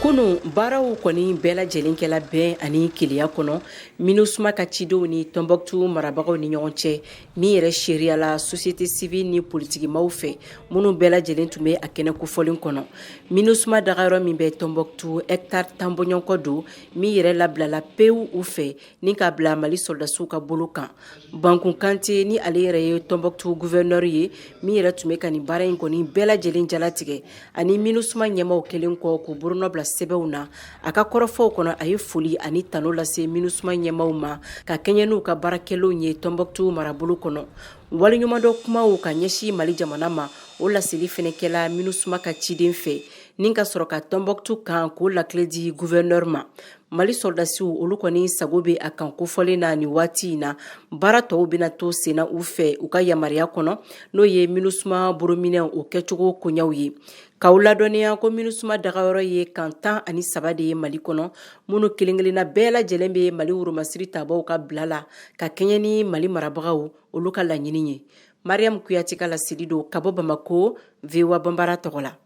Kunu baaraw kɔni bɛɛ lajɛlenkɛla bɛn ani keleya kɔnɔ MINUSMA ka cidenw ni Tɔnbɔkutu marabagaw ni ɲɔgɔn cɛ min yɛrɛ seriya la société civile ni politikimaw fɛ minnu bɛɛ lajɛlen tun bɛ a kɛnɛ kofɔlen kɔnɔ. MINUSMA dagayɔrɔ min bɛ Tɔnbɔkutu hectare 10 bɔɲɔgɔnkɔ don min yɛrɛ labilala pewu u fɛ ni k'a bila Mali soldasiw ka bolo kan. Banku Kante ni ale yɛrɛ ye Tɔnbɔkutu gouverneur ye min yɛrɛ tun bɛ ka nin baara in kɔni bɛɛ lajɛlen jalatigɛ ani MINUSMA ɲɛmaw kelen kɔ k'u bolonɔ bila sɛbɛnw na a ka kɔrɔfɔw kɔnɔ a ye foli ani tano lase MINUSMA ɲɛmaw ma ka kɛɲɛ n'u ka baarakɛlaw ye Tɔnbɔkutu marabolo kɔnɔ. Waleɲumandɔ kumaw ka ɲɛsin Mali jamana ma o laseli fɛnɛ kɛla MINUSMA ka ciden fɛ ni ka sɔrɔ ka Tɔnbɔkutu kan k'o lakile di gouverneur ma. Mali soldasiw olu kɔni sago bɛ a kan kofɔlen na nin waati in na baara tɔw bɛna to senna u fɛ u ka yamaruya kɔnɔ n'o ye MINUSMA borominɛ o kɛcogo koɲaw ye. K'aw ladɔnniya ko MINUSMA dagayɔrɔ ye kan 13 de ye Mali kɔnɔ minnu kelen-kelenna bɛɛ lajɛlen bɛ Mali woromasiri tabaw ka bila la ka kɛɲɛ ni Mali marabagaw olu ka laɲini ye. Mariam Kuyate ka laseli don ka bɔ Bamako, VOA Bambara tɔgɔ la.